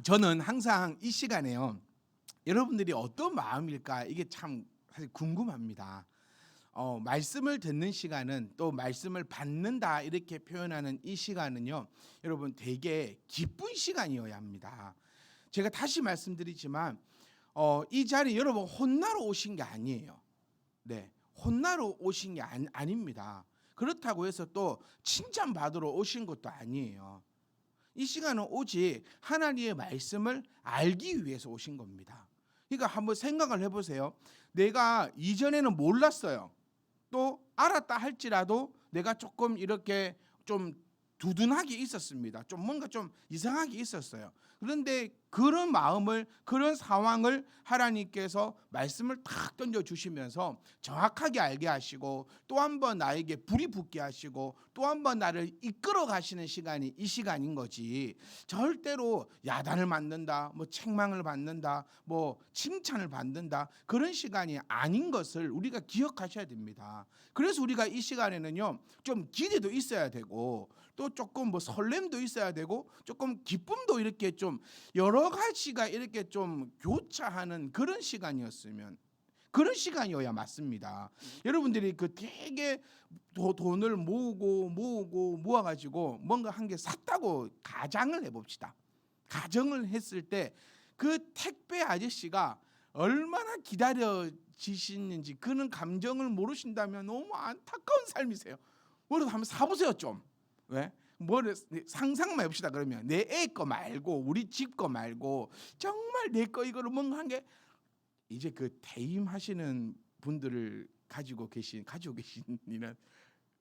저는 항상 이 시간에요, 여러분들이 어떤 마음일까 이게 참 사실 궁금합니다. 말씀을 듣는 시간은, 또 말씀을 받는다 이렇게 표현하는 이 시간은요, 여러분 되게 기쁜 시간이어야 합니다. 제가 다시 말씀드리지만 이 자리 여러분 혼나러 오신 게 아니에요. 네, 혼나러 오신 게 아닙니다. 그렇다고 해서 또 칭찬 받으러 오신 것도 아니에요. 이 시간은 오직 하나님의 말씀을 알기 위해서 오신 겁니다. 그러니까 한번 생각을 해보세요. 내가 이전에는 몰랐어요. 또 알았다 할지라도 내가 조금 이렇게 좀 두둔하게 있었습니다. 좀 뭔가 좀 이상하게 있었어요. 그런데 그런 마음을, 그런 상황을 하나님께서 말씀을 탁 던져주시면서 정확하게 알게 하시고, 또 한 번 나에게 불이 붙게 하시고, 또 한 번 나를 이끌어 가시는 시간이 이 시간인 거지, 절대로 야단을 맞는다, 뭐 책망을 받는다, 뭐 칭찬을 받는다, 그런 시간이 아닌 것을 우리가 기억하셔야 됩니다. 그래서 우리가 이 시간에는요, 좀 기대도 있어야 되고, 또 조금 뭐 설렘도 있어야 되고, 조금 기쁨도 이렇게 좀 여러 가지가 이렇게 좀 교차하는 그런 시간이었으면, 그런 시간이어야 맞습니다. 여러분들이 그 되게 돈을 모아가지고 뭔가 한 개 샀다고 가정을 해봅시다. 가정을 했을 때 그 택배 아저씨가 얼마나 기다려지시는지 그런 감정을 모르신다면 너무 안타까운 삶이세요. 뭐라도 한번 사보세요 좀. 왜? 뭐를 상상만 해봅시다. 그러면 내 애 거 말고, 우리 집 거 말고, 정말 내 거 이거를 뭔가 한 게, 이제 그 퇴임하시는 분들을 가지고 계시는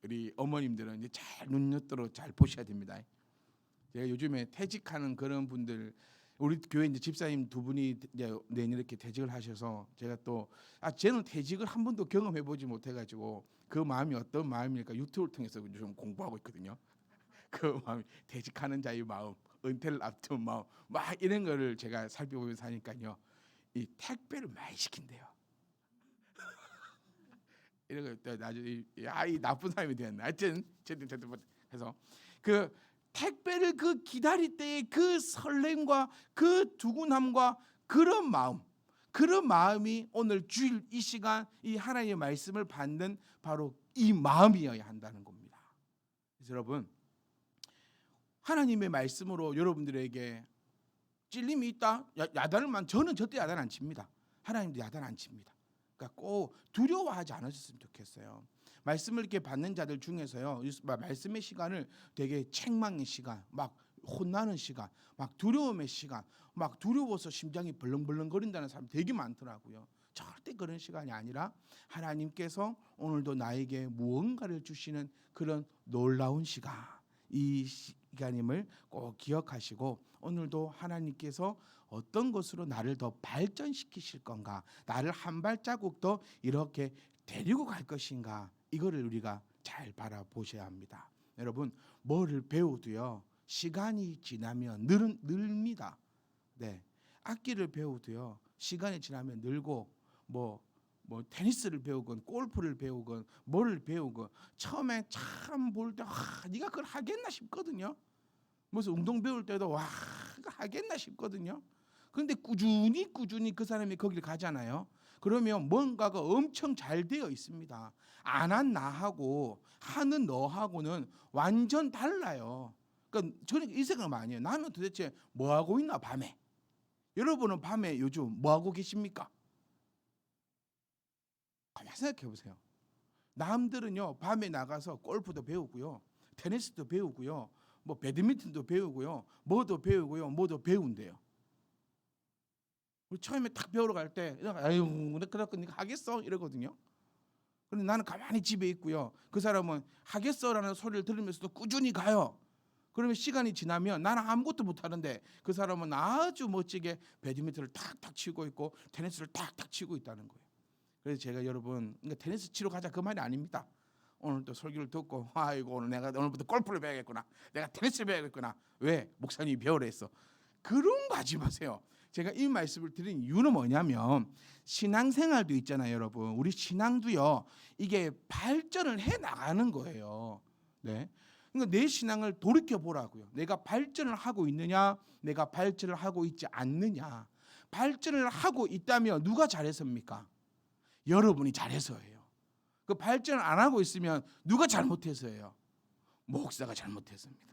우리 어머님들은 이제 잘 눈여겨서 잘 보셔야 됩니다. 제가 요즘에 퇴직하는 그런 분들, 우리 교회 이제 집사님 두 분이 이제 내년 이렇게 퇴직을 하셔서, 제가 또 저는 퇴직을 한 번도 경험해 보지 못해가지고 그 마음이 어떤 마음일까 유튜브를 통해서 좀 공부하고 있거든요. 그 마음, 퇴직하는 자의 마음, 은퇴를 앞둔 마음, 막 이런 거를 제가 살펴보면서 하니까요, 이 택배를 많이 시킨대요. 이런 거 나중에 이 나쁜 사람이 되었네. 하여튼 해서 그 택배를 그 기다릴 때의 그 설렘과 그 두근함과 그런 마음이 오늘 주일 이 시간 이 하나님의 말씀을 받는 바로 이 마음이어야 한다는 겁니다. 그래서 여러분, 하나님의 말씀으로 여러분들에게 찔림이 있다, 저는 절대 야단 안 칩니다. 하나님도 야단 안 칩니다. 그러니까 꼭 두려워하지 않으셨으면 좋겠어요. 말씀을 이렇게 받는 자들 중에서요, 말씀의 시간을 되게 책망의 시간, 막 혼나는 시간, 막 두려움의 시간, 막 두려워서 심장이 벌렁벌렁거린다는 사람 되게 많더라고요. 절대 그런 시간이 아니라 하나님께서 오늘도 나에게 무언가를 주시는 그런 놀라운 시간, 이 시간임을 꼭 기억하시고, 오늘도 하나님께서 어떤 것으로 나를 더 발전시키실 건가, 나를 한 발자국 더 이렇게 데리고 갈 것인가, 이거를 우리가 잘 바라보셔야 합니다. 여러분, 뭐를 배우도요, 시간이 지나면 늡니다. 네, 악기를 배우도요, 시간이 지나면 늘고, 뭐 테니스를 배우건 골프를 배우건 뭐를 배우건 처음에 참 볼 때 네가 그걸 하겠나 싶거든요. 무슨 운동 배울 때도 하겠나 싶거든요. 그런데 꾸준히 그 사람이 거기를 가잖아요. 그러면 뭔가가 엄청 잘 되어 있습니다. 안 한 나하고 하는 너하고는 완전 달라요. 그러니까 저는 이 생각 많이 해요. 나는 도대체 뭐 하고 있나 밤에. 여러분은 밤에 요즘 뭐 하고 계십니까? 가만히 생각해 보세요. 남들은요, 밤에 나가서 골프도 배우고요, 테니스도 배우고요, 뭐 배드민턴도 배우고요, 뭐도 배운대요. 우리 처음에 딱 배우러 갈 때, 아유, 그렇고 네가 하겠어 이러거든요. 그런데 나는 가만히 집에 있고요, 그 사람은 하겠어라는 소리를 들으면서도 꾸준히 가요. 그러면 시간이 지나면 나는 아무것도 못하는데 그 사람은 아주 멋지게 배드민턴을 탁탁 치고 있고 테니스를 탁탁 치고 있다는 거예요. 그래서 제가 여러분, 그러니까 테니스 치러 가자 그 말이 아닙니다. 오늘 또 설교를 듣고 아이고 오늘 내가 오늘부터 골프를 배워야겠구나, 내가 테니스를 배워야겠구나, 왜? 목사님이 배우라 했어. 그런 거 하지 마세요. 제가 이 말씀을 드린 이유는 뭐냐면, 신앙생활도 있잖아요 여러분. 우리 신앙도요, 이게 발전을 해 나가는 거예요. 네, 그러니까 내 신앙을 돌이켜 보라고요. 내가 발전을 하고 있느냐, 내가 발전을 하고 있지 않느냐. 발전을 하고 있다면 누가 잘해서입니까? 여러분이 잘해서예요. 그 발전을 안 하고 있으면 누가 잘못해서예요? 목사가 잘못해서입니다.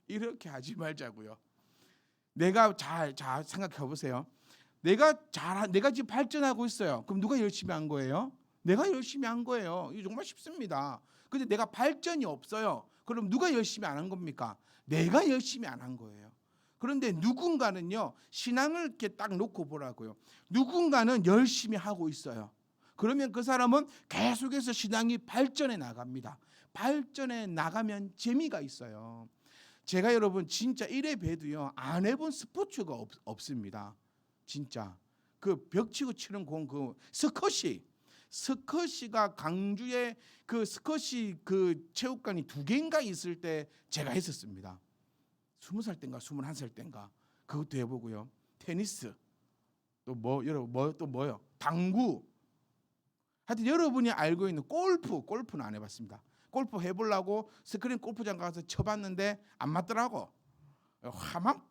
이렇게 하지 말자고요. 내가 잘 생각해 보세요. 내가 지금 발전하고 있어요. 그럼 누가 열심히 한 거예요? 내가 열심히 한 거예요. 이게 정말 쉽습니다. 근데 내가 발전이 없어요. 그럼 누가 열심히 안 한 겁니까? 내가 열심히 안 한 거예요. 그런데 누군가는요, 신앙을 이렇게 딱 놓고 보라고요. 누군가는 열심히 하고 있어요. 그러면 그 사람은 계속해서 신앙이 발전해 나갑니다. 발전해 나가면 재미가 있어요. 제가 여러분 진짜 이래 봬도요, 안 해본 스포츠가 없습니다. 진짜 그 벽치고 치는 공, 그 스쿼시가 강주에 그 스쿼시 그 체육관이 2개인가 있을 때 제가 했었습니다. 20살 땐가 21살 땐가 그것도 해보고요. 테니스 또 뭐 여러분 또 뭐요? 당구. 하여튼 여러분이 알고 있는 골프는 안 해봤습니다. 골프 해보려고 스크린 골프장 가서 쳐봤는데 안 맞더라고. 화만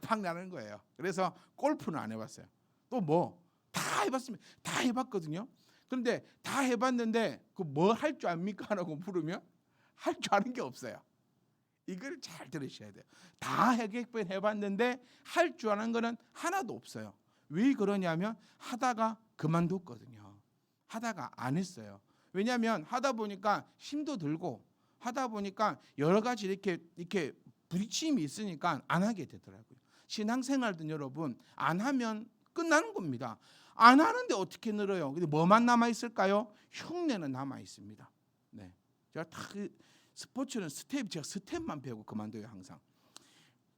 팍팍 나는 거예요. 그래서 골프는 안 해봤어요. 또 뭐 다 해봤습니다. 다 해봤거든요. 그런데 다 해봤는데 그 뭐 할 줄 압니까? 라고 물으면 할 줄 아는 게 없어요. 이걸 잘 들으셔야 돼요. 다 해봤는데 할 줄 아는 거는 하나도 없어요. 왜 그러냐면 하다가 그만뒀거든요. 하다가 안 했어요. 왜냐하면 하다 보니까 힘도 들고 하다 보니까 여러 가지 이렇게 부딪힘이 있으니까 안 하게 되더라고요. 신앙생활도 여러분 안 하면 끝나는 겁니다. 안 하는데 어떻게 늘어요? 근데 뭐만 남아 있을까요? 흉내는 남아 있습니다. 네, 제가 다 스포츠는 제가 스텝만 배우고 그만둬요. 항상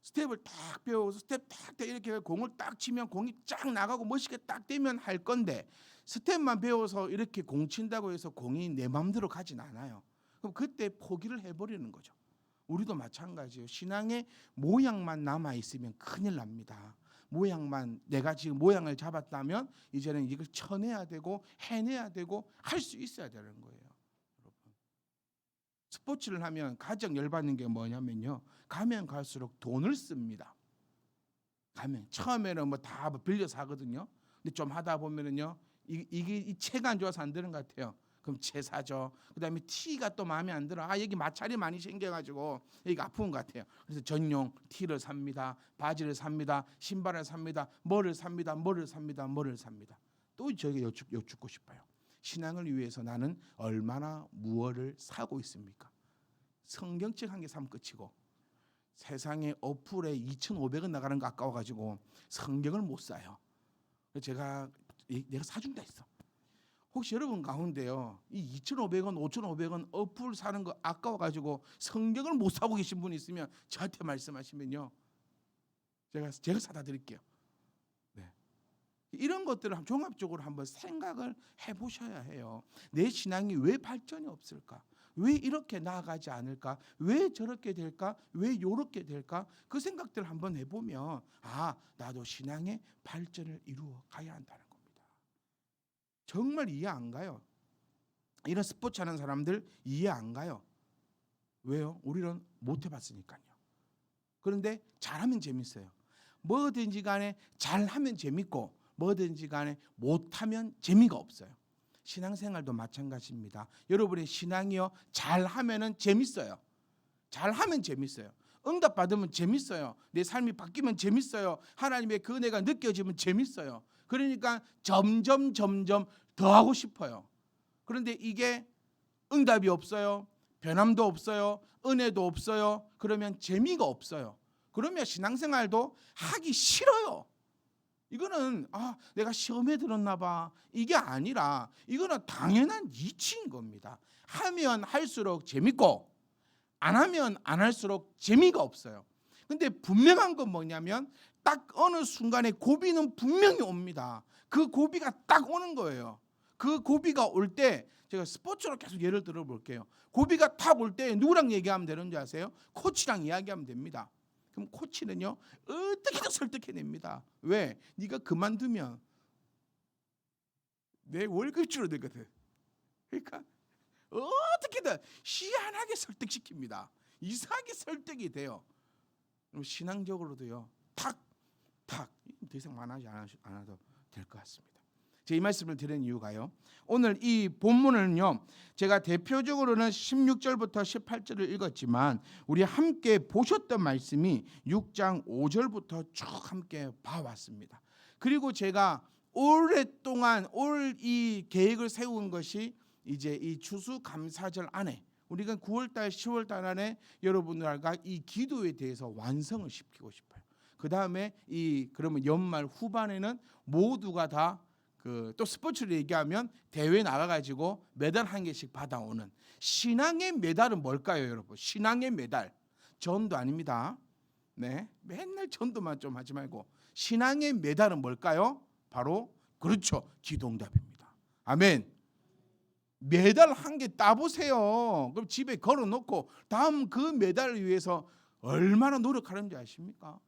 스텝을 딱 배워서 스텝 딱 이렇게 공을 딱 치면 공이 쫙 나가고 멋있게 딱 되면 할 건데 스텝만 배워서 이렇게 공 친다고 해서 공이 내 마음대로 가진 않아요. 그럼 그때 포기를 해버리는 거죠. 우리도 마찬가지예요. 신앙의 모양만 남아 있으면 큰일 납니다. 내가 지금 모양을 잡았다면 이제는 이걸 쳐내야 되고 해내야 되고 할 수 있어야 되는 거예요. 여러분, 스포츠를 하면 가장 열받는 게 뭐냐면요, 가면 갈수록 돈을 씁니다. 가면 처음에는 뭐 다 빌려서 하거든요. 근데 좀 하다 보면은요, 이 채가 안 좋아서 안 되는 것 같아요. 그럼 채 사죠. 그다음에 티가 또 마음에 안 들어. 여기 마찰이 많이 생겨가지고 여기 아픈 것 같아요. 그래서 전용 티를 삽니다. 바지를 삽니다. 신발을 삽니다. 뭐를 삽니다. 또 저에게 여쭙고 싶어요. 신앙을 위해서 나는 얼마나 무엇을 사고 있습니까? 성경책 한 개 사면 끝이고 세상에 어플에 2,500원 나가는 거 아까워가지고 성경을 못 사요. 내가 사준다 했어. 혹시 여러분 가운데요, 이 2,500원, 5,500원 어플 사는 거 아까워가지고 성경을 못 사고 계신 분이 있으면 저한테 말씀하시면요, 제가 사다 드릴게요. 네. 이런 것들을 종합적으로 한번 생각을 해보셔야 해요. 내 신앙이 왜 발전이 없을까? 왜 이렇게 나아가지 않을까? 왜 저렇게 될까? 왜 요렇게 될까? 그 생각들을 한번 해보면 나도 신앙의 발전을 이루어 가야 한다는 겁니다. 정말 이해 안 가요. 이런 스포츠 하는 사람들 이해 안 가요. 왜요? 우리는 못 해봤으니까요. 그런데 잘하면 재밌어요. 뭐든지 간에 잘하면 재밌고 뭐든지 간에 못하면 재미가 없어요. 신앙생활도 마찬가지입니다. 여러분의 신앙이요, 잘하면은 재밌어요. 잘하면 재밌어요. 응답 받으면 재밌어요. 내 삶이 바뀌면 재밌어요. 하나님의 그 은혜가 느껴지면 재밌어요. 그러니까 점점 더 하고 싶어요. 그런데 이게 응답이 없어요. 변함도 없어요. 은혜도 없어요. 그러면 재미가 없어요. 그러면 신앙생활도 하기 싫어요. 이거는 내가 시험에 들었나 봐. 이게 아니라 이거는 당연한 이치인 겁니다. 하면 할수록 재밌고 안 하면 안 할수록 재미가 없어요. 근데 분명한 건 뭐냐면 딱 어느 순간에 고비는 분명히 옵니다. 그 고비가 딱 오는 거예요. 그 고비가 올 때 제가 스포츠로 계속 예를 들어 볼게요. 고비가 딱 올 때 누구랑 얘기하면 되는지 아세요? 코치랑 이야기하면 됩니다. 그럼 코치는요, 어떻게든 설득해냅니다. 왜? 네가 그만두면 내 월급 줄어들거든. 그러니까 어떻게든 희한하게 설득시킵니다. 이상하게 설득이 돼요. 신앙적으로도요. 탁 더 이상 말하지 않아도 될 것 같습니다. 제가 이 말씀을 드린 이유가요. 오늘 이 본문을요. 제가 대표적으로는 16절부터 18절을 읽었지만 우리 함께 보셨던 말씀이 6장 5절부터 쭉 함께 봐왔습니다. 그리고 제가 오랫동안 올 이 계획을 세운 것이 이제 이 추수감사절 안에 우리가 9월달 10월달 안에 여러분들과 이 기도에 대해서 완성을 시키고 싶어요. 그 다음에 그러면 연말 후반에는 모두가 다 또 스포츠를 얘기하면 대회 나가가지고 메달 한 개씩 받아오는 신앙의 메달은 뭘까요, 여러분? 신앙의 메달 전도 아닙니다. 네, 맨날 전도만 좀 하지 말고 신앙의 메달은 뭘까요? 바로 그렇죠, 기도응답입니다. 아멘. 메달 한 개 따보세요. 그럼 집에 걸어놓고 다음 그 메달을 위해서 얼마나 노력하는지 아십니까?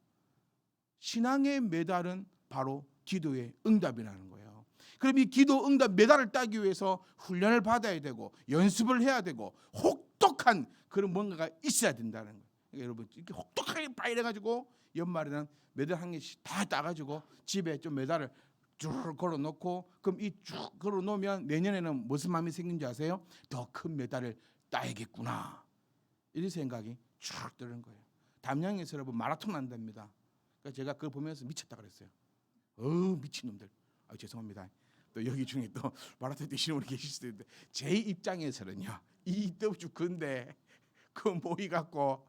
신앙의 메달은 바로 기도의 응답이라는 거예요. 그럼 이 기도 응답 메달을 따기 위해서 훈련을 받아야 되고 연습을 해야 되고 혹독한 그런 뭔가가 있어야 된다는 거예요. 그러니까 여러분 이렇게 혹독하게 파이래가지고 연말에는 메달 한 개씩 다 따가지고 집에 좀 메달을 쭉 걸어놓고 그럼 이 쭉 걸어놓으면 내년에는 무슨 마음이 생긴지 아세요? 더 큰 메달을 따야겠구나 이런 생각이 쭉 드는 거예요. 담양에서 여러분 마라톤 한답니다. 그러니까 제가 그걸 보면서 미쳤다 그랬어요. 미친놈들. 죄송합니다. 또 여기 중에 또 마라톤 뛰시는 분이 계실 수도 있는데 제 입장에서는요. 이때부터 근데 그 모이 갖고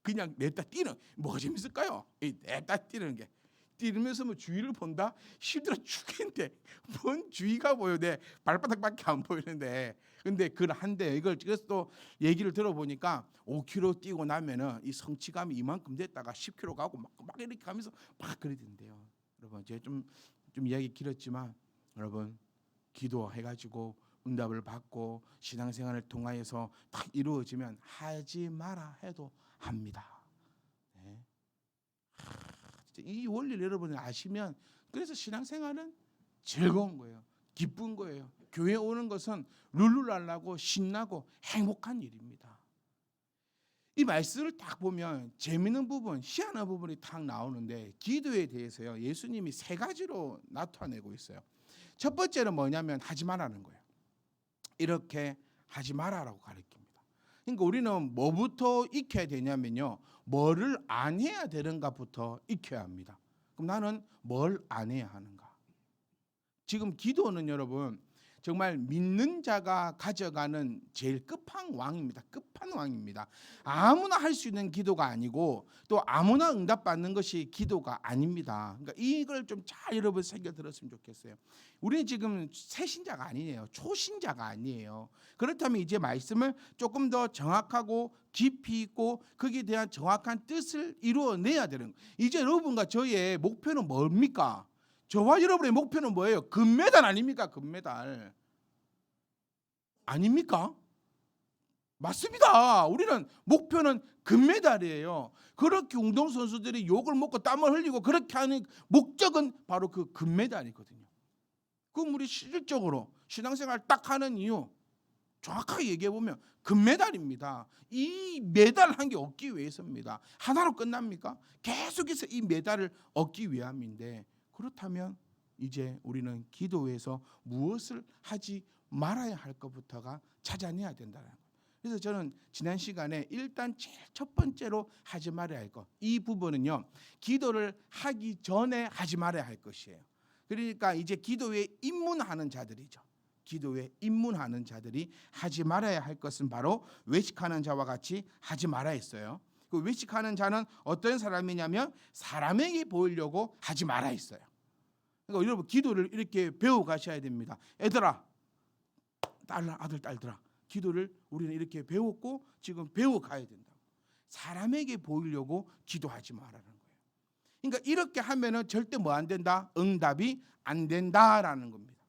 그냥 냈다 뛰는 뭐가 재밌을까요? 냈다 뛰는 게 뛰면서 뭐 주위를 본다? 힘들어 죽겠는데 뭔 주위가 보여? 내 발바닥밖에 안 보이는데 근데 그한데 이걸 그래서 또 얘기를 들어보니까 5km 뛰고 나면은 이 성취감이 이만큼 됐다가 10km 가고 막 이렇게 가면서 막 그래 된대요. 여러분 제가 좀 이야기 길었지만 여러분 기도해가지고 응답을 받고 신앙생활을 통하여서 딱 이루어지면 하지 마라 해도 합니다. 네. 이 원리를 여러분이 아시면 그래서 신앙생활은 즐거운 거예요. 기쁜 거예요. 교회 오는 것은 룰루랄라고 신나고 행복한 일입니다. 이 말씀을 딱 보면 재미있는 부분, 희한한 부분이 딱 나오는데 기도에 대해서요. 예수님이 3가지로 나타내고 있어요. 첫 번째는 뭐냐면 하지 말라는 거예요. 이렇게 하지 말라라고 가르칩니다. 그러니까 우리는 뭐부터 익혀야 되냐면요. 뭐를 안 해야 되는가부터 익혀야 합니다. 그럼 나는 뭘 안 해야 하는가? 지금 기도는 여러분 정말 믿는 자가 가져가는 제일 끝판왕입니다. 끝판왕입니다. 아무나 할 수 있는 기도가 아니고 또 아무나 응답받는 것이 기도가 아닙니다. 그러니까 이걸 좀 잘 여러분 새겨 들었으면 좋겠어요. 우리는 지금 새신자가 아니에요. 초신자가 아니에요. 그렇다면 이제 말씀을 조금 더 정확하고 깊이 있고 거기에 대한 정확한 뜻을 이루어내야 되는 거예요. 이제 여러분과 저의 목표는 뭡니까? 저와 여러분의 목표는 뭐예요? 금메달 아닙니까? 금메달 아닙니까? 맞습니다. 우리는 목표는 금메달이에요. 그렇게 운동선수들이 욕을 먹고 땀을 흘리고 그렇게 하는 목적은 바로 그 금메달이거든요. 그럼 우리 실질적으로 신앙생활 딱 하는 이유 정확하게 얘기해보면 금메달입니다. 이 메달 한 개 얻기 위해서입니다. 하나로 끝납니까? 계속해서 이 메달을 얻기 위함인데 그렇다면 이제 우리는 기도에서 무엇을 하지 말아야 할 것부터가 찾아내야 된다는 거예요. 그래서 저는 지난 시간에 일단 제일 첫 번째로 하지 말아야 할 것, 이 부분은요. 기도를 하기 전에 하지 말아야 할 것이에요. 그러니까 이제 기도에 입문하는 자들이죠. 기도에 입문하는 자들이 하지 말아야 할 것은 바로 외식하는 자와 같이 하지 말아야 했어요. 그 외식하는 자는 어떤 사람이냐면 사람에게 보이려고 하지 말아야 했어요. 그러니까 여러분 기도를 이렇게 배워 가셔야 됩니다. 애들아, 아들, 딸들아, 기도를 우리는 이렇게 배웠고 지금 배워 가야 된다. 사람에게 보이려고 기도하지 말라는 거예요. 그러니까 이렇게 하면은 절대 뭐 안 된다? 응답이 안 된다라는 겁니다.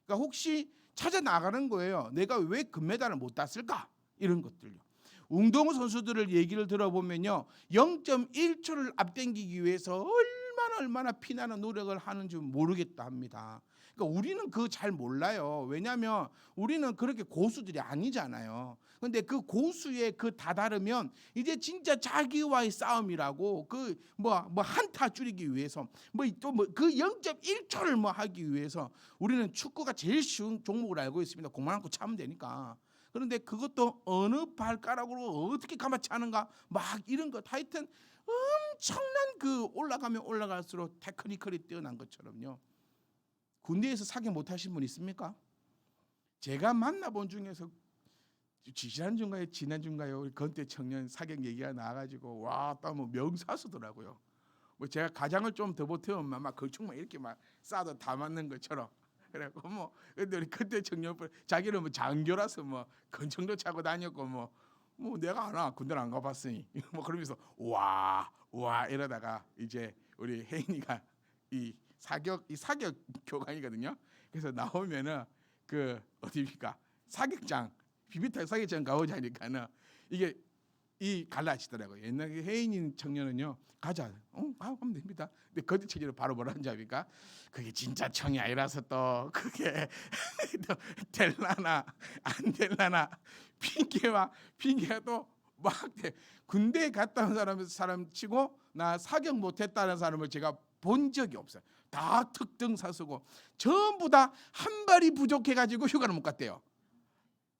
그러니까 혹시 찾아 나가는 거예요. 내가 왜 금메달을 못 땄을까? 이런 것들요. 운동 선수들을 얘기를 들어보면요, 0.1초를 앞당기기 위해서 얼마나 피나는 노력을 하는지 모르겠다 합니다. 그러니까 우리는 그거 잘 몰라요. 왜냐하면 우리는 그렇게 고수들이 아니잖아요. 근데 그 고수의 그 다다르면 이제 진짜 자기와의 싸움이라고 그 뭐 한타 줄이기 위해서 뭐 또 뭐 그 0.1초를 뭐 하기 위해서 우리는 축구가 제일 쉬운 종목을 알고 있습니다. 공만 안고 차면 되니까. 그런데 그것도 어느 발가락으로 어떻게 감아치 하는가 막 이런 것 하여튼 엄청난 그 올라가면 올라갈수록 테크니컬이 뛰어난 것처럼요. 군대에서 사격 못 하신 분 있습니까? 제가 만나본 중에서 지난주인가요? 우리 건대 청년 사격 얘기가 나와가지고 와, 또 뭐 명사수더라고요. 뭐 제가 가장을 좀 더 보태면 막 걸총만 이렇게 막 쏴도 다 맞는 것처럼. 그래고 뭐 근데 우리 건대 청년분 자기는 뭐 장교라서 뭐 권총도 차고 다녔고 뭐 내가 하나 군대를 안 가봤으니 뭐 그러면서 와 이러다가 이제 우리 혜인이가 이 사격 교관이거든요. 그래서 나오면은 그 어디입니까? 사격장 비비탄 사격장 가보자니까는 이게 이 갈라지더라고요. 옛날에 혜인이 청년은요, 가자, 가면 됩니다. 근데 거짓 체계로 바로 뭐라는지 압니까? 그게 진짜 청이 아니라서 또 그게 또 될라나 안 될라나 핑계가 또 막 군대에 갔다 온 사람 치고 나 사격 못했다는 사람을 제가 본 적이 없어요. 다 특등사수고 전부 다 한 발이 부족해가지고 휴가를 못 갔대요.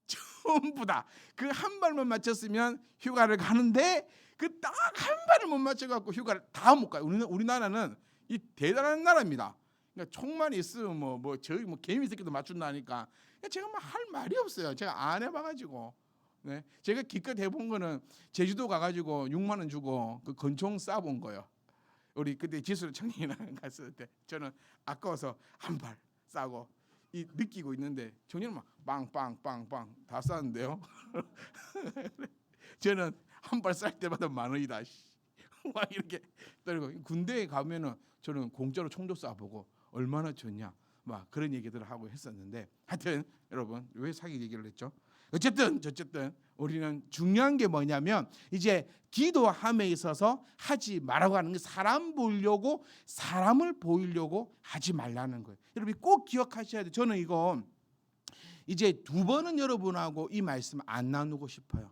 전부 다 그 한 발만 맞췄으면 휴가를 가는데 그 딱 한 발을 못 맞춰갖고 휴가를 다 못 가요. 우리나라는 이 대단한 나라입니다. 그러니까 총만 있으면 뭐 저희 뭐 개미 새끼도 맞춘다니까. 제가 뭐 할 말이 없어요. 제가 안 해봐가지고. 네, 제가 기껏 해본 거는 제주도 가가지고 6만 원 주고 그 권총 쏴본 거예요. 우리 그때 지수로 청년이랑 갔을 때 저는 아까워서 한 발 쏴고 이 느끼고 있는데 청년은 막 빵빵빵빵 다 쐈는데요. 저는 한 발 쌀 때마다 만 원이다. 막 이렇게 떨고 군대에 가면은 저는 공짜로 총도 쏴보고 얼마나 좋냐 막 그런 얘기들을 하고 했었는데 하여튼 여러분 왜 사기 얘기를 했죠? 어쨌든 우리는 중요한 게 뭐냐면 이제 기도함에 있어서 하지 말라고 하는 게 사람을 보이려고 하지 말라는 거예요. 여러분 꼭 기억하셔야 돼요. 저는 이거 이제 2번은 여러분하고 이 말씀 안 나누고 싶어요.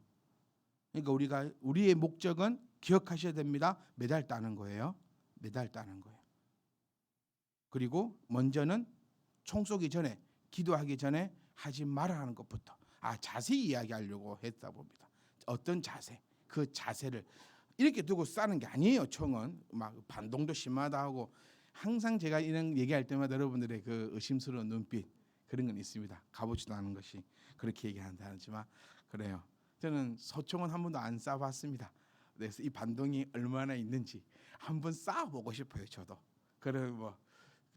그러니까 우리의 목적은 기억하셔야 됩니다. 메달 따는 거예요. 그리고 먼저는 총 쏘기 전에 기도하기 전에 하지 말아야 하는 것부터 자세히 이야기하려고 했다 봅니다. 어떤 자세, 그 자세를 이렇게 두고 쏴는 게 아니에요. 총은 막 반동도 심하다 하고 항상 제가 이런 얘기할 때마다 여러분들의 그 의심스러운 눈빛 그런 건 있습니다. 가보지도 않은 것이 그렇게 얘기한다 하지만 그래요. 저는 소총은 한 번도 안 쏴봤습니다. 그래서 이 반동이 얼마나 있는지 한번 쏴보고 싶어요. 저도. 그래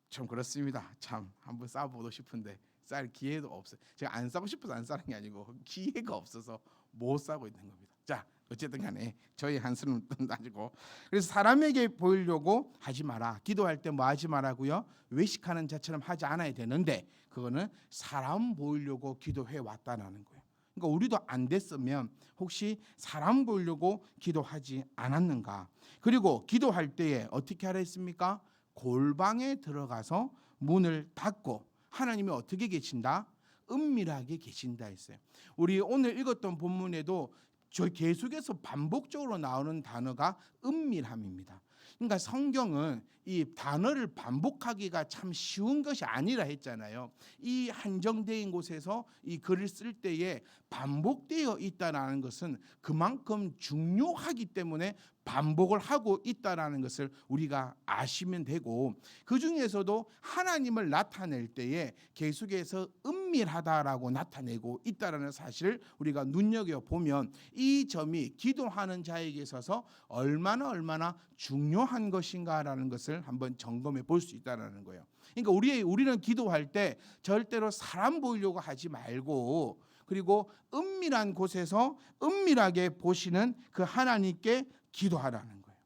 좀 그렇습니다. 참 한번 쏴보고 싶은데 쌀 기회도 없어요. 제가 안 싸고 싶어서 안 싸는 게 아니고 기회가 없어서 못 싸고 있는 겁니다. 자, 어쨌든 간에 저희 한숨은 던지고 그래서 사람에게 보이려고 하지 마라. 기도할 때 뭐 하지 말라고요? 외식하는 자처럼 하지 않아야 되는데 그거는 사람 보이려고 기도해 왔다라는 거예요. 그러니까 우리도 안 됐으면 혹시 사람 보이려고 기도하지 않았는가? 그리고 기도할 때에 어떻게 하라 했습니까? 골방에 들어가서 문을 닫고 하나님이 어떻게 계신다? 은밀하게 계신다 했어요. 우리 오늘 읽었던 본문에도 저 계속해서 반복적으로 나오는 단어가 은밀함입니다. 그러니까 성경은 이 단어를 반복하기가 참 쉬운 것이 아니라 했잖아요. 이 한정된 곳에서 이 글을 쓸 때에 반복되어 있다라는 것은 그만큼 중요하기 때문에 반복을 하고 있다라는 것을 우리가 아시면 되고 그 중에서도 하나님을 나타낼 때에 계속해서 은밀하다라고 나타내고 있다라는 사실을 우리가 눈여겨보면 이 점이 기도하는 자에게 있어서 얼마나 중요한 것인가라는 것을 한번 점검해 볼 수 있다는 거예요. 그러니까 우리는 기도할 때 절대로 사람 보이려고 하지 말고 그리고 은밀한 곳에서 은밀하게 보시는 그 하나님께 기도하라는 거예요.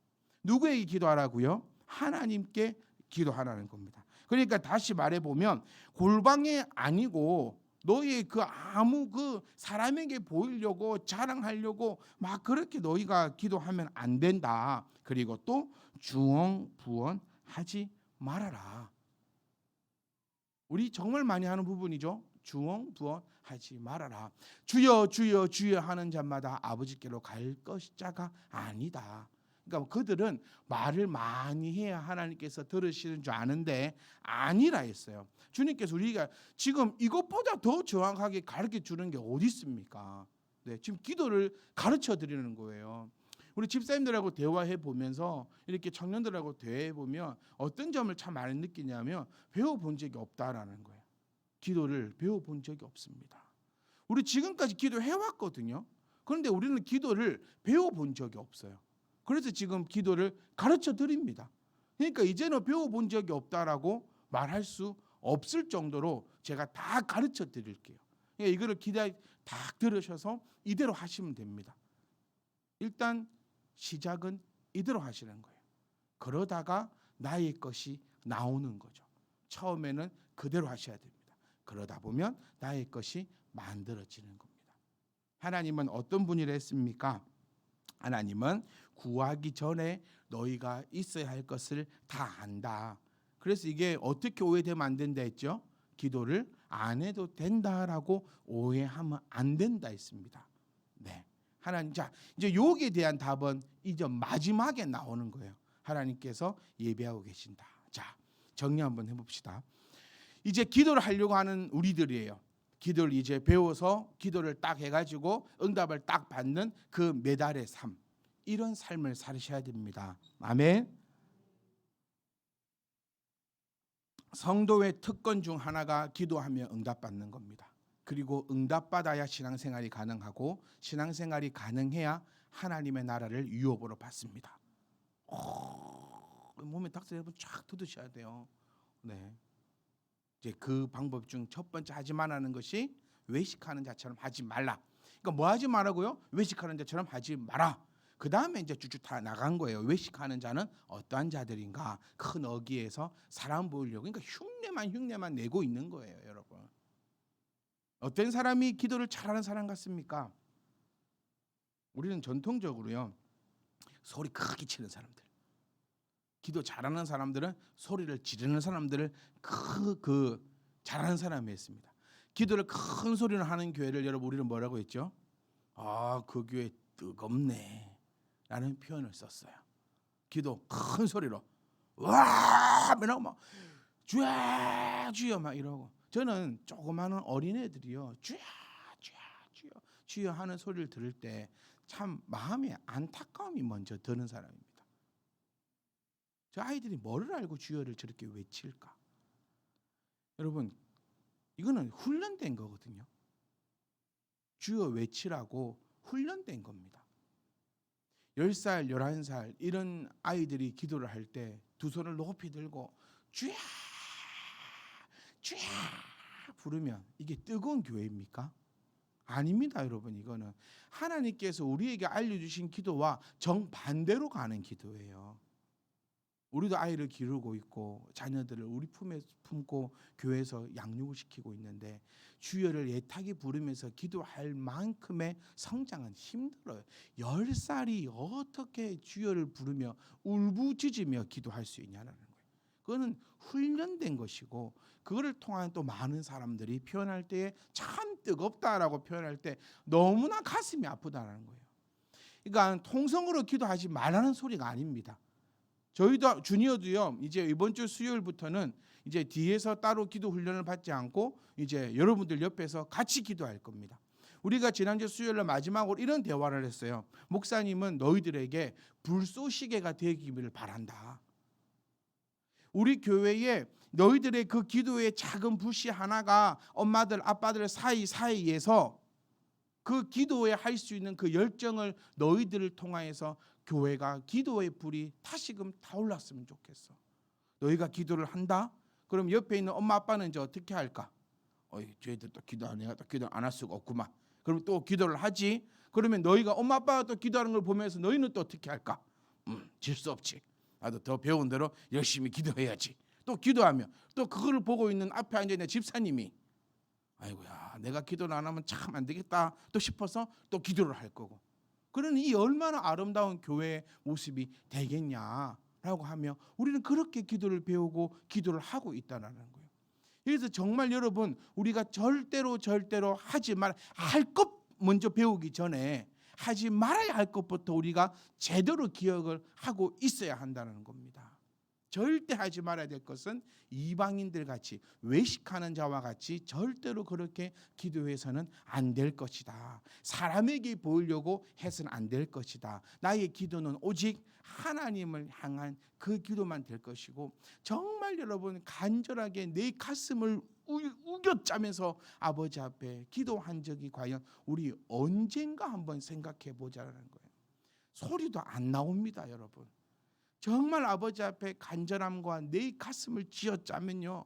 누구에게 기도하라고요? 하나님께 기도하라는 겁니다. 그러니까 다시 말해보면 골방이 아니고 너희 아무 사람에게 보이려고 자랑하려고 막 그렇게 너희가 기도하면 안 된다. 그리고 또 주엉부언하지 말아라. 우리 정말 많이 하는 부분이죠. 주엉부엉하지 말아라. 주여 주여 주여 하는 자마다 아버지께로 갈 것자가 아니다. 그러니까 그들은 말을 많이 해야 하나님께서 들으시는 줄 아는데 아니라 했어요. 주님께서 우리가 지금 이것보다 더 정확하게 가르쳐 주는 게 어디 있습니까? 네, 지금 기도를 가르쳐 드리는 거예요. 우리 집사님들하고 대화해 보면서 이렇게 청년들하고 대화해 보면 어떤 점을 참 많이 느끼냐면 배워본 적이 없다라는 거예요. 기도를 배워본 적이 없습니다. 우리 지금까지 기도해 왔거든요. 그런데 우리는 기도를 배워본 적이 없어요. 그래서 지금 기도를 가르쳐 드립니다. 그러니까 이제는 배워본 적이 없다라고 말할 수 없을 정도로 제가 다 가르쳐 드릴게요. 그러니까 이거를 기대 다 들으셔서 이대로 하시면 됩니다. 일단 시작은 이대로 하시는 거예요. 그러다가 나의 것이 나오는 거죠. 처음에는 그대로 하셔야 됩니다. 그러다 보면 나의 것이 만들어지는 겁니다. 하나님은 어떤 분이라 했습니까? 하나님은 구하기 전에 너희가 있어야 할 것을 다 안다. 그래서 이게 어떻게 오해되면 안 된다 했죠? 기도를 안 해도 된다라고 오해하면 안 된다 했습니다. 네. 하나님, 자 이제 여기에 대한 답은 이제 마지막에 나오는 거예요. 하나님께서 예배하고 계신다. 자 정리 한번 해봅시다. 이제 기도를 하려고 하는 우리들이에요. 기도를 이제 배워서 기도를 딱 해가지고 응답을 딱 받는 그 메달의 삶, 이런 삶을 살으셔야 됩니다. 아멘. 성도의 특권 중 하나가 기도하며 응답받는 겁니다. 그리고 응답받아야 신앙생활이 가능하고 신앙생활이 가능해야 하나님의 나라를 유업으로 받습니다. 몸에 닥스를 한번 쫙 뜯으셔야 돼요. 네. 이제 그 방법 중 첫 번째 하지 말라는 것이 외식하는 자처럼 하지 말라. 그러니까 뭐 하지 말라고요? 외식하는 자처럼 하지 마라. 그 다음에 이제 쭉쭉 다 나간 거예요. 외식하는 자는 어떠한 자들인가? 큰 어기에서 사람 보이려고, 그러니까 흉내만 내고 있는 거예요, 여러분. 어떤 사람이 기도를 잘하는 사람 같습니까? 우리는 전통적으로요, 소리 크게 치는 사람들, 기도 잘하는 사람들은 소리를 지르는 사람들을 잘하는 사람이 있습니다. 기도를 큰 소리로 하는 교회를 여러분 우리는 뭐라고 했죠? 그 교회 뜨겁네 라는 표현을 썼어요. 기도 큰 소리로 와 이러고 막 주야 주여 막 이러고, 저는 조그마한 어린애들이요 주야 주야 주여 주여 하는 소리를 들을 때 참 마음에 안타까움이 먼저 드는 사람입니다. 저 아이들이 뭐를 알고 주여를 저렇게 외칠까? 여러분 이거는 훈련된 거거든요. 주여 외치라고 훈련된 겁니다. 10살, 11살 이런 아이들이 기도를 할 때 두 손을 높이 들고 주야 주야 부르면 이게 뜨거운 교회입니까? 아닙니다, 여러분. 이거는 하나님께서 우리에게 알려주신 기도와 정반대로 가는 기도예요. 우리도 아이를 기르고 있고 자녀들을 우리 품에 품고 교회에서 양육을 시키고 있는데 주여를 애타게 부르면서 기도할 만큼의 성장은 힘들어요. 10살이 어떻게 주여를 부르며 울부짖으며 기도할 수 있냐는 거예요. 그거는 훈련된 것이고, 그거를 통한 또 많은 사람들이 표현할 때에 참 뜨겁다라고 표현할 때 너무나 가슴이 아프다는 거예요. 그러니까 통성으로 기도하지 말라는 소리가 아닙니다. 저희도 주니어도요, 이제 이번 주 수요일부터는 이제 뒤에서 따로 기도 훈련을 받지 않고 이제 여러분들 옆에서 같이 기도할 겁니다. 우리가 지난주 수요일날 마지막으로 이런 대화를 했어요. 목사님은 너희들에게 불쏘시개가 되기를 바란다. 우리 교회에 너희들의 그 기도의 작은 불씨 하나가 엄마들 아빠들 사이에서 그 기도에 할 수 있는 그 열정을 너희들을 통하여서 교회가 기도의 불이 다시금 타올랐으면 좋겠어. 너희가 기도를 한다? 그럼 옆에 있는 엄마 아빠는 이제 어떻게 할까? 저희들 또 기도 안 해가 또 기도 안 할 수가 없구만. 그럼 또 기도를 하지. 그러면 너희가 엄마 아빠가 또 기도하는 걸 보면서 너희는 또 어떻게 할까? 질 수 없지. 나도 더 배운 대로 열심히 기도해야지. 또 기도하면 또 그걸 보고 있는 앞에 앉아 있는 집사님이 아이고야 내가 기도를 안 하면 참 안 되겠다 또 싶어서 또 기도를 할 거고. 그러니 이 얼마나 아름다운 교회의 모습이 되겠냐라고 하며 우리는 그렇게 기도를 배우고 기도를 하고 있다는 거예요. 그래서 정말 여러분, 우리가 절대로 하지 말, 할 것 먼저 배우기 전에 하지 말아야 할 것부터 우리가 제대로 기억을 하고 있어야 한다는 겁니다. 절대 하지 말아야 될 것은 이방인들 같이, 외식하는 자와 같이 절대로 그렇게 기도해서는 안 될 것이다. 사람에게 보이려고 해서는 안 될 것이다. 나의 기도는 오직 하나님을 향한 그 기도만 될 것이고, 정말 여러분 간절하게 내 가슴을 우겨짜면서 아버지 앞에 기도한 적이 과연 우리 언젠가 한번 생각해 보자는 거예요. 소리도 안 나옵니다, 여러분. 정말 아버지 앞에 간절함과 내 가슴을 쥐어짜면요,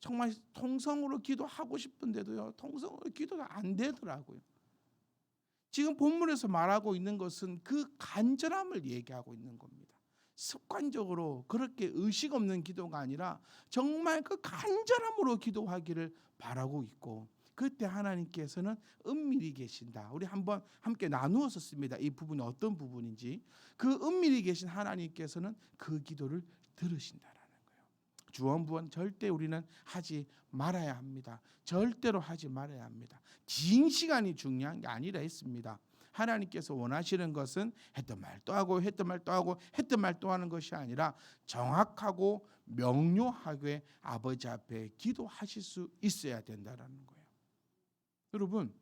정말 통성으로 기도하고 싶은데도요, 통성으로 기도가 안 되더라고요. 지금 본문에서 말하고 있는 것은 그 간절함을 얘기하고 있는 겁니다. 습관적으로 그렇게 의식 없는 기도가 아니라 정말 그 간절함으로 기도하기를 바라고 있고, 그때 하나님께서는 은밀히 계신다. 우리 한번 함께 나누어서 씁니다. 이 부분이 어떤 부분인지. 그 은밀히 계신 하나님께서는 그 기도를 들으신다라는 거예요. 주원부원 절대 우리는 하지 말아야 합니다. 절대로 하지 말아야 합니다. 긴 시간이 중요한 게 아니라 했습니다. 하나님께서 원하시는 것은 했던 말 또 하고 했던 말 또 하고 했던 말 또 하는 것이 아니라 정확하고 명료하게 아버지 앞에 기도하실 수 있어야 된다라는 거예요. 여러분,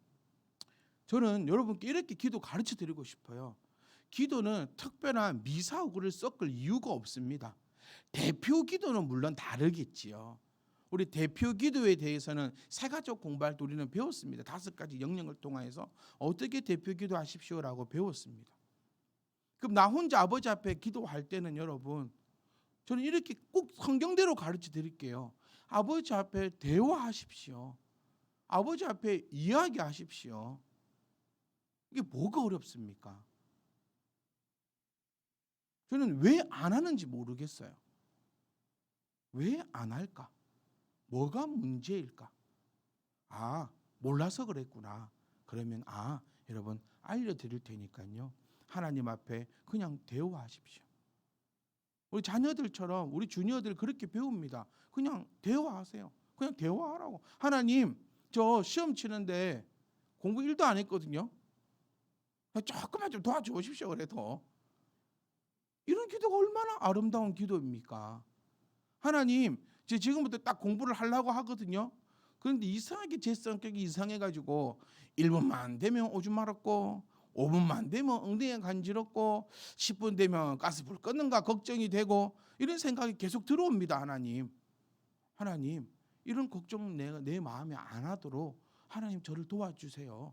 저는 여러분께 이렇게 기도 가르쳐 드리고 싶어요. 기도는 특별한 미사오구를 섞을 이유가 없습니다. 대표 기도는 물론 다르겠지요. 우리 대표 기도에 대해서는 세가족 공부할 때 우리는 배웠습니다. 5가지 영역을 통해서 어떻게 대표 기도하십시오라고 배웠습니다. 그럼 나 혼자 아버지 앞에 기도할 때는 여러분, 저는 이렇게 꼭 성경대로 가르쳐 드릴게요. 아버지 앞에 대화하십시오. 아버지 앞에 이야기하십시오. 이게 뭐가 어렵습니까? 저는 왜 안 하는지 모르겠어요. 왜 안 할까? 뭐가 문제일까? 몰라서 그랬구나. 그러면 여러분 알려드릴 테니까요. 하나님 앞에 그냥 대화하십시오. 우리 자녀들처럼 우리 주니어들 그렇게 배웁니다. 그냥 대화하세요. 그냥 대화하라고. 하나님, 저 시험 치는데 공부 1도 안 했거든요. 조금만 좀 도와주십시오. 그래도 이런 기도가 얼마나 아름다운 기도입니까? 하나님, 지금부터 딱 공부를 하려고 하거든요. 그런데 이상하게 제 성격이 이상해가지고 1분만 되면 오줌 마렵고 5분만 되면 엉덩이가 간지럽고 10분 되면 가스불 껐는가 걱정이 되고 이런 생각이 계속 들어옵니다. 하나님, 이런 걱정 내 마음에 안 하도록 하나님 저를 도와주세요.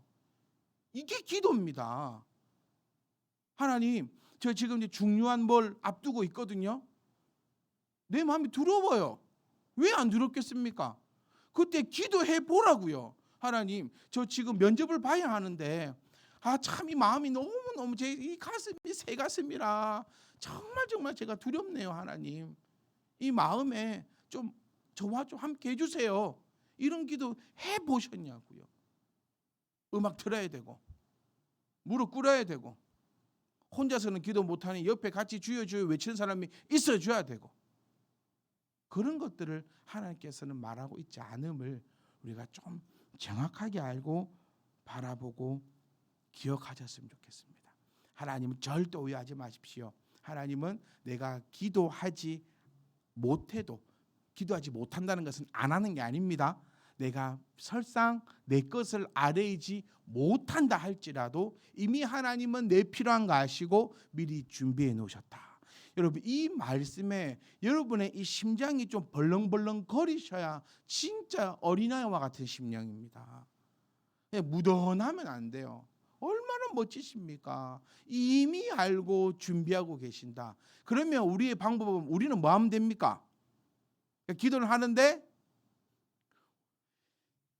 이게 기도입니다. 하나님, 저 지금 중요한 뭘 앞두고 있거든요. 내 마음이 두려워요. 왜 안 두렵겠습니까? 그때 기도해 보라고요. 하나님, 저 지금 면접을 봐야 하는데 참 이 마음이 너무너무 제 이 가슴이 새 가슴이라 정말 제가 두렵네요. 하나님, 이 마음에 좀 저와 좀 함께 해주세요. 이런 기도 해보셨냐고요. 음악 틀어야 되고 무릎 꿇어야 되고 혼자서는 기도 못하니 옆에 같이 주여 주여 외치는 사람이 있어줘야 되고, 그런 것들을 하나님께서는 말하고 있지 않음을 우리가 좀 정확하게 알고 바라보고 기억하셨으면 좋겠습니다. 하나님은 절대 오해하지 마십시오. 하나님은 내가 기도하지 못해도, 기도하지 못한다는 것은 안 하는 게 아닙니다. 내가 설상 내 것을 아뢰지 못한다 할지라도 이미 하나님은 내 필요한 거 아시고 미리 준비해 놓으셨다. 여러분, 이 말씀에 여러분의 이 심장이 좀 벌렁벌렁 거리셔야 진짜 어린아이와 같은 심령입니다. 무던하면 안 돼요. 얼마나 멋지십니까? 이미 알고 준비하고 계신다. 그러면 우리의 방법은, 우리는 뭐 하면 됩니까? 기도를 하는데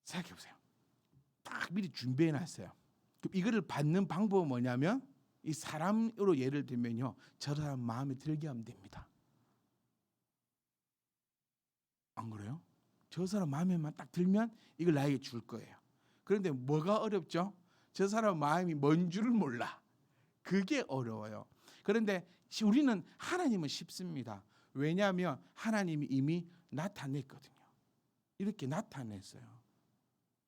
생각해 보세요. 딱 미리 준비해 놨어요. 그럼 이거를 받는 방법은 뭐냐면, 이 사람으로 예를 들면요, 저 사람 마음에 들게 하면 됩니다. 안 그래요? 저 사람 마음에만 딱 들면 이걸 나에게 줄 거예요. 그런데 뭐가 어렵죠? 저 사람 마음이 뭔 줄을 몰라. 그게 어려워요. 그런데 우리는, 하나님은 쉽습니다. 왜냐하면 하나님이 이미 나타냈거든요. 이렇게 나타냈어요.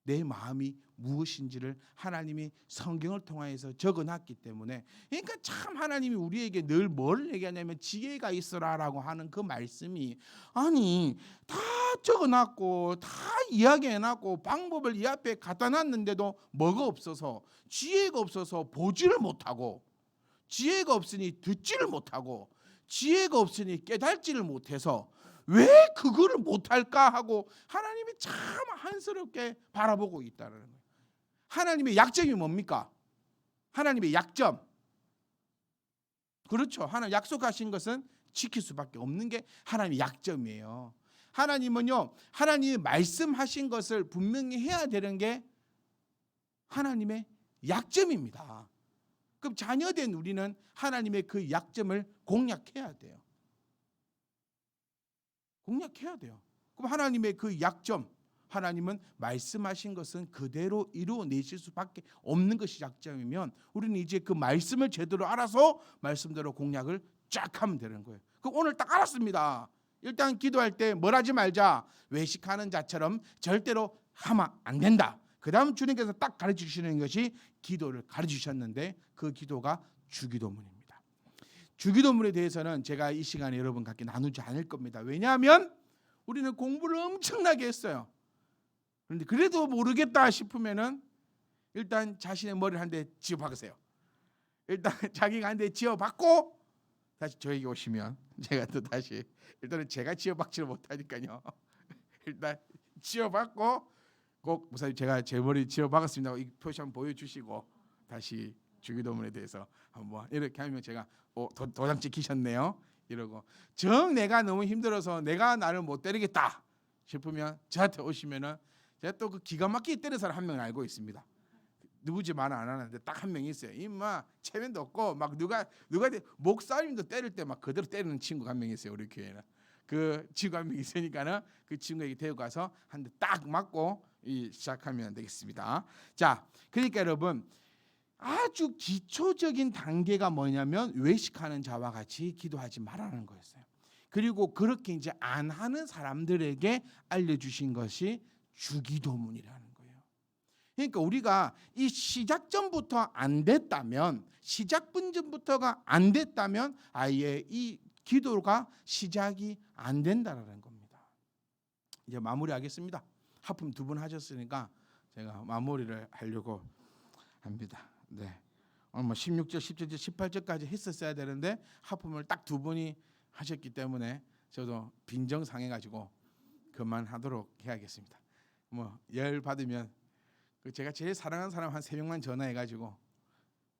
내 마음이 무엇인지를 하나님이 성경을 통하여서 적어놨기 때문에, 그러니까 참 하나님이 우리에게 늘 뭘 얘기하냐면 지혜가 있어라라고 하는 그 말씀이, 아니 다 적어놨고 다 이야기해놨고 방법을 이 앞에 갖다 놨는데도 뭐가 없어서, 지혜가 없어서 보지를 못하고, 지혜가 없으니 듣지를 못하고, 지혜가 없으니 깨달지를 못해서 왜 그거를 못할까 하고 하나님이 참 한스럽게 바라보고 있다는 거예요. 하나님의 약점이 뭡니까? 하나님의 약점, 그렇죠. 하나님 약속하신 것은 지킬 수밖에 없는 게 하나님의 약점이에요. 하나님은요, 하나님이 말씀하신 것을 분명히 해야 되는 게 하나님의 약점입니다. 그럼 자녀된 우리는 하나님의 그 약점을 공략해야 돼요. 공략해야 돼요. 그럼 하나님의 그 약점, 하나님은 말씀하신 것은 그대로 이루어내실 수밖에 없는 것이 약점이면, 우리는 이제 그 말씀을 제대로 알아서 말씀대로 공략을 쫙 하면 되는 거예요. 그럼 오늘 딱 알았습니다. 일단 기도할 때 뭘 하지 말자, 외식하는 자처럼 절대로 하면 안 된다. 그 다음 주님께서 딱 가르치시는 것이 기도를 가르치셨는데, 그 기도가 주기도문입니다. 주기도문에 대해서는 제가 이 시간에 여러분과 함께 나누지 않을 겁니다. 왜냐하면 우리는 공부를 엄청나게 했어요. 그런데 그래도 모르겠다 싶으면은 일단 자신의 머리를 한 대 쥐어박으세요. 일단 자기가 한 대 쥐어박고 다시 저에게 오시면 제가 또 다시, 일단은 제가 쥐어박지를 못하니까요. 일단 쥐어박고, 꼭 목사님 제가 제 머리 쥐어박았습니다. 이 표시 한번 보여주시고 다시 주기도문에 대해서 한번 이렇게 하면 제가 도장 찍히셨네요 이러고, 정 내가 너무 힘들어서 내가 나를 못 때리겠다 싶으면 저한테 오시면은 제가 또 그 기가 막히게 때리는 사람 한 명 알고 있습니다. 누구지 말 안 하는데 딱 한 명 있어요. 이마 체면도 없고 막 누가 목사님도 때릴 때 막 그대로 때리는 친구가 한 명 있어요. 우리 교회는 그 친구 한 명 있으니까는 그 친구에게 데리고 가서 한 대 딱 맞고 시작하면 되겠습니다. 자, 그러니까 여러분, 아주 기초적인 단계가 뭐냐면 외식하는 자와 같이 기도하지 말라는 거였어요. 그리고 그렇게 이제 안 하는 사람들에게 알려주신 것이 주기도문이라는 거예요. 그러니까 우리가 이 시작점부터 안 됐다면, 시작분전부터가 안 됐다면 아예 이 기도가 시작이 안 된다는 겁니다. 이제 마무리하겠습니다. 하품 2번 하셨으니까 제가 마무리를 하려고 합니다. 네. 오늘 16절, 17절, 18절까지 했었어야 되는데 하품을 딱 2번이 하셨기 때문에 저도 빈정 상해가지고 그만하도록 해야겠습니다. 열 받으면 제가 제일 사랑하는 사람 한 3명만 전화해가지고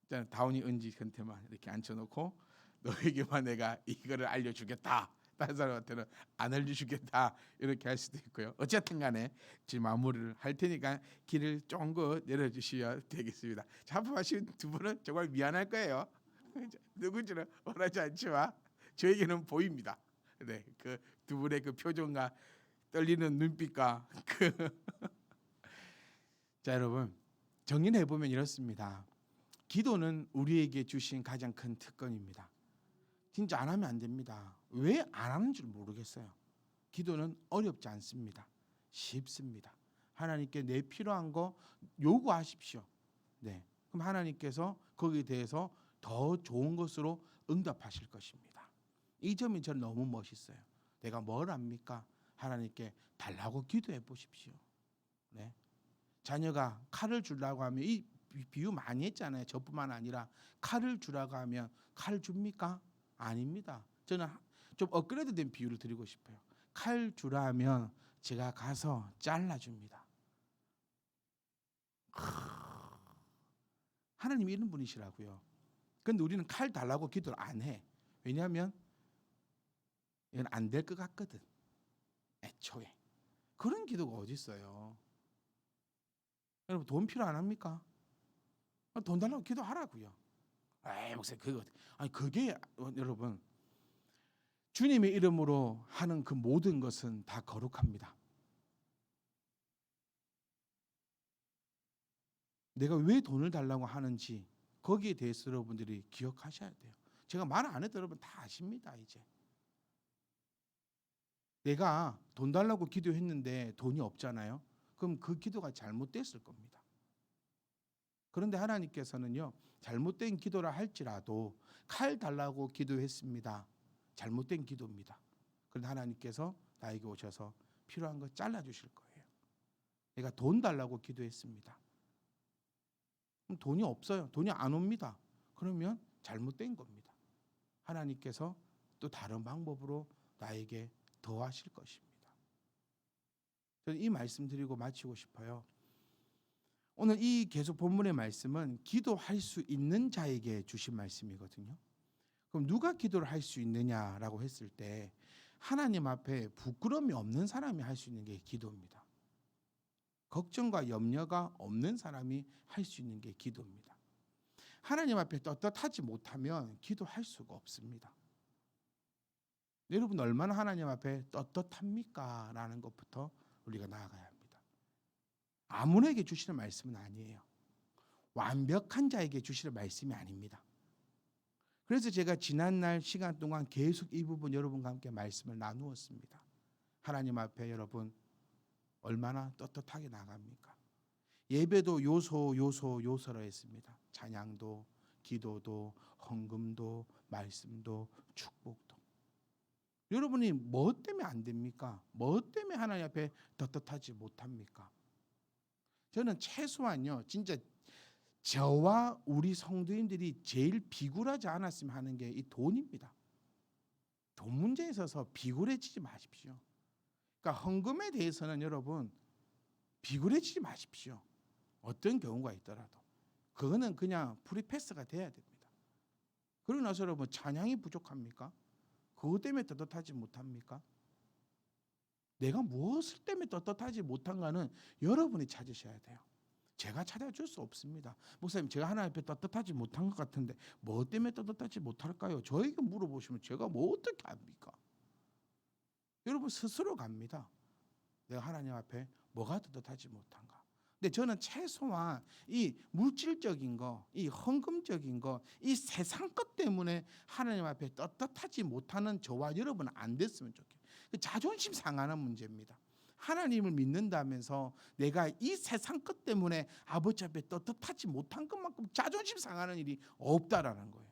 일단 다운이 은지한테만 이렇게 앉혀놓고 너에게만 내가 이거를 알려주겠다, 다른 사람한테는 안 알려주겠다, 이렇게 할 수도 있고요. 어쨌든 간에 지금 마무리를 할 테니까 길을 쫑긋 내려주셔야 되겠습니다. 하품하신 2분은 정말 미안할 거예요. 누군지는 원하지 않지만 저에게는 보입니다. 네, 그 2분의 그 표정과 떨리는 눈빛과 자, 여러분, 정리해 보면 이렇습니다. 기도는 우리에게 주신 가장 큰 특권입니다. 진짜 안 하면 안 됩니다. 왜 안 하는 줄 모르겠어요. 기도는 어렵지 않습니다. 쉽습니다. 하나님께 내 필요한 거 요구하십시오. 네, 그럼 하나님께서 거기에 대해서 더 좋은 것으로 응답하실 것입니다. 이 점이 저는 너무 멋있어요. 내가 뭘 합니까? 하나님께 달라고 기도해 보십시오. 네, 자녀가 칼을 주려고 하면, 이 비유 많이 했잖아요. 저뿐만 아니라 칼을 주라고 하면 칼 줍니까? 아닙니다. 저는 좀 업그레이드된 비유를 드리고 싶어요. 칼 주라 하면 제가 가서 잘라줍니다. 하나님이 이런 분이시라고요. 그런데 우리는 칼 달라고 기도를 안 해. 왜냐하면 이건 안 될 것 같거든. 애초에 그런 기도가 어디 있어요? 여러분, 돈 필요 안 합니까? 돈 달라고 기도하라고요. 에이, 목사님 그거 아니, 그게 여러분, 주님의 이름으로 하는 그 모든 것은 다 거룩합니다. 내가 왜 돈을 달라고 하는지 거기에 대해서 여러분들이 기억하셔야 돼요. 제가 말 안 해도 여러분 다 아십니다. 이제 내가 돈 달라고 기도했는데 돈이 없잖아요. 그럼 그 기도가 잘못됐을 겁니다. 그런데 하나님께서는요, 잘못된 기도라 할지라도 칼 달라고 기도했습니다. 잘못된 기도입니다. 그런데 하나님께서 나에게 오셔서 필요한 거 잘라주실 거예요. 내가 돈 달라고 기도했습니다. 그럼 돈이 없어요. 돈이 안 옵니다. 그러면 잘못된 겁니다. 하나님께서 또 다른 방법으로 나에게 더하실 것입니다. 저는 이 말씀 드리고 마치고 싶어요. 오늘 이 계속 본문의 말씀은 기도할 수 있는 자에게 주신 말씀이거든요. 그럼 누가 기도를 할 수 있느냐라고 했을 때 하나님 앞에 부끄러움이 없는 사람이 할 수 있는 게 기도입니다. 걱정과 염려가 없는 사람이 할 수 있는 게 기도입니다. 하나님 앞에 떳떳하지 못하면 기도할 수가 없습니다. 여러분 얼마나 하나님 앞에 떳떳합니까? 라는 것부터 우리가 나아가야 합니다. 아무에게 주시는 말씀은 아니에요. 완벽한 자에게 주시는 말씀이 아닙니다. 그래서 제가 지난날 시간 동안 계속 이 부분 여러분과 함께 말씀을 나누었습니다. 하나님 앞에 여러분 얼마나 떳떳하게 나갑니까? 예배도 요소로 했습니다. 찬양도, 기도도, 헌금도, 말씀도, 축복도. 여러분이 뭐 때문에 안 됩니까? 뭐 때문에 하나님 앞에 떳떳하지 못합니까? 저는 최소한요, 진짜 저와 우리 성도님들이 제일 비굴하지 않았으면 하는 게 이 돈입니다. 돈 문제에 있어서 비굴해지지 마십시오. 그러니까 헌금에 대해서는 여러분 비굴해지지 마십시오. 어떤 경우가 있더라도 그거는 그냥 프리패스가 돼야 됩니다. 그러고 나서 여러분 찬양이 부족합니까? 그것 때문에 떳떳하지 못합니까? 내가 무엇을 때문에 떳떳하지 못한가는 여러분이 찾으셔야 돼요. 제가 찾아줄 수 없습니다. 목사님, 제가 하나님 앞에 떳떳하지 못한 것 같은데 뭐 때문에 떳떳하지 못할까요? 저에게 물어보시면 제가 뭐 어떻게 합니까? 여러분 스스로 갑니다. 내가 하나님 앞에 뭐가 떳떳하지 못한가? 근데 저는 최소한 이 물질적인 거, 이 헌금적인 거, 이 세상 것 때문에 하나님 앞에 떳떳하지 못하는 저와 여러분은 안 됐으면 좋겠어요. 자존심 상하는 문제입니다. 하나님을 믿는다면서 내가 이 세상 것 때문에 아버지 앞에 떳떳하지 못한 것만큼 자존심 상하는 일이 없다라는 거예요.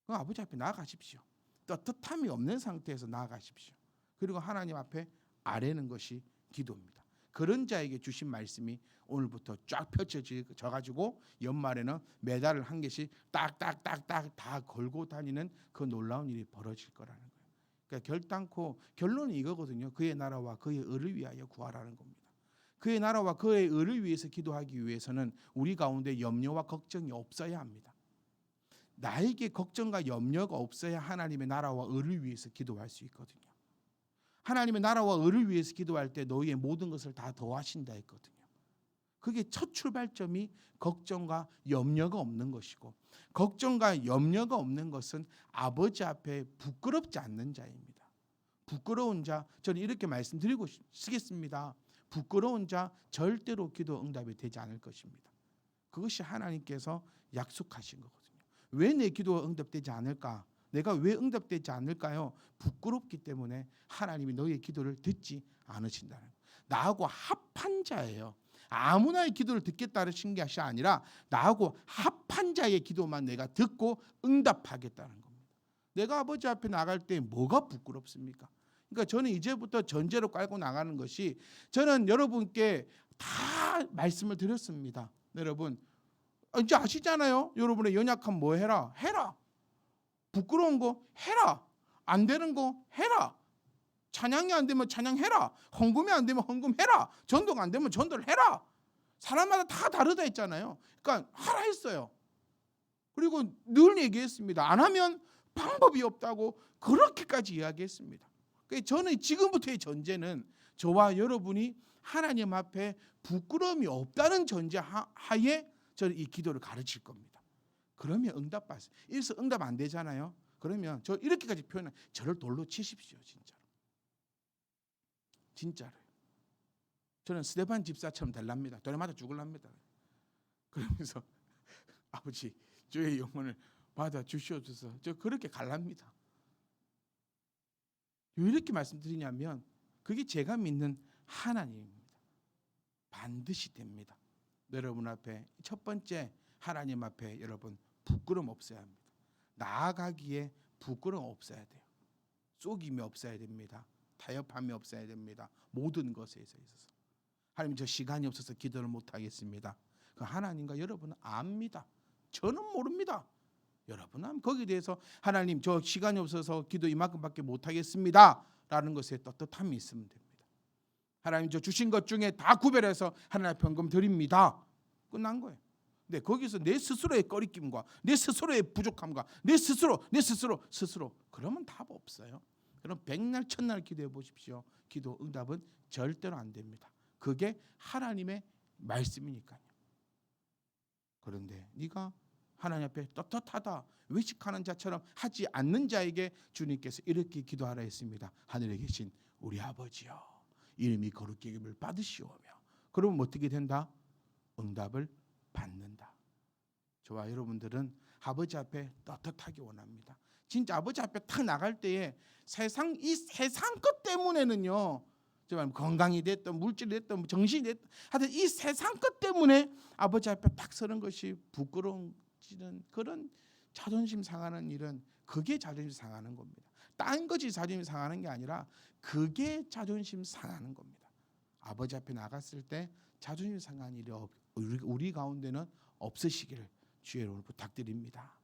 그럼 아버지 앞에 나아가십시오. 떳떳함이 없는 상태에서 나아가십시오. 그리고 하나님 앞에 아뢰는 것이 기도입니다. 그런 자에게 주신 말씀이 오늘부터 쫙 펼쳐져 가지고 연말에는 메달을 한 개씩 딱딱딱딱 다 걸고 다니는 그 놀라운 일이 벌어질 거라는 거예요. 그러니까 결단코 결론이 이거거든요. 그의 나라와 그의 의를 위하여 구하라는 겁니다. 그의 나라와 그의 의를 위해서 기도하기 위해서는 우리 가운데 염려와 걱정이 없어야 합니다. 나에게 걱정과 염려가 없어야 하나님의 나라와 의를 위해서 기도할 수 있거든요. 하나님의 나라와 의를 위해서 기도할 때 너희의 모든 것을 다 더하신다 했거든요. 그게 첫 출발점이 걱정과 염려가 없는 것이고, 걱정과 염려가 없는 것은 아버지 앞에 부끄럽지 않는 자입니다. 부끄러운 자, 저는 이렇게 말씀드리고 쓰겠습니다. 부끄러운 자 절대로 기도 응답이 되지 않을 것입니다. 그것이 하나님께서 약속하신 거거든요. 왜 내 기도가 응답되지 않을까? 내가 왜 응답되지 않을까요? 부끄럽기 때문에 하나님이 너희의 기도를 듣지 않으신다는 거예요. 나하고 합한 자예요. 아무나의 기도를 듣겠다는 것이 아니라 나하고 합한 자의 기도만 내가 듣고 응답하겠다는 겁니다. 내가 아버지 앞에 나갈 때 뭐가 부끄럽습니까? 그러니까 저는 이제부터 전제로 깔고 나가는 것이, 저는 여러분께 다 말씀을 드렸습니다. 여러분 이제 아시잖아요. 여러분의 연약함 뭐 해라? 해라. 부끄러운 거 해라. 안 되는 거 해라. 찬양이 안 되면 찬양해라. 헌금이 안 되면 헌금해라. 전도가 안 되면 전도를 해라. 사람마다 다 다르다 했잖아요. 그러니까 하라 했어요. 그리고 늘 얘기했습니다. 안 하면 방법이 없다고 그렇게까지 이야기했습니다. 그러니까 저는 지금부터의 전제는 저와 여러분이 하나님 앞에 부끄러움이 없다는 전제 하에 저는 이 기도를 가르칠 겁니다. 그러면 응답 받으세요. 이래서 응답 안 되잖아요. 그러면 저 이렇게까지 표현해, 저를 돌로 치십시오. 진짜로요. 저는 스데반 집사처럼 될랍니다. 돌에 맞아 죽을랍니다. 그러면서 아버지 저의 영혼을 받아 주시옵소서. 저 그렇게 갈랍니다. 왜 이렇게 말씀드리냐면 그게 제가 믿는 하나님입니다. 반드시 됩니다. 여러분 앞에 첫 번째 하나님 앞에 여러분 부끄럼 없어야 합니다. 나아가기에 부끄럼 없어야 돼요. 속임이 없어야 됩니다. 타협함이 없어야 됩니다. 모든 것에 있어서. 하나님 저 시간이 없어서 기도를 못하겠습니다. 그 하나님과 여러분은 압니다. 저는 모릅니다. 여러분은 거기에 대해서 하나님 저 시간이 없어서 기도 이만큼밖에 못하겠습니다 라는 것에 떳떳함이 있으면 됩니다. 하나님 저 주신 것 중에 다 구별해서 하나님 앞에 헌금 드립니다. 끝난 거예요. 근데 거기서 내 스스로의 꺼리낌과 내 스스로의 부족함과 내 스스로 그러면 답 없어요. 그럼 백날 천날 기도해 보십시오. 기도 응답은 절대로 안 됩니다. 그게 하나님의 말씀이니까요. 그런데 네가 하나님 앞에 떳떳하다 외식하는 자처럼 하지 않는 자에게 주님께서 이렇게 기도하라 했습니다. 하늘에 계신 우리 아버지여 이름이 거룩히 여김을 받으시오며. 그러면 어떻게 된다? 응답을 받는다. 저와 여러분들은 아버지 앞에 떳떳하게 원합니다. 진짜 아버지 앞에 탁 나갈 때에 이 세상 것 때문에는요, 정말 건강이 됐든 물질이 됐든 정신이 됐든 하여튼 이 세상 것 때문에 아버지 앞에 딱 서는 것이 부끄러워지는 그런 자존심 상하는 일은 그게 자존심 상하는 겁니다. 딴 것이 자존심 상하는 게 아니라 그게 자존심 상하는 겁니다. 아버지 앞에 나갔을 때 자존심 상한 일이 우리 가운데는 없으시기를 주의 이름으로 부탁드립니다.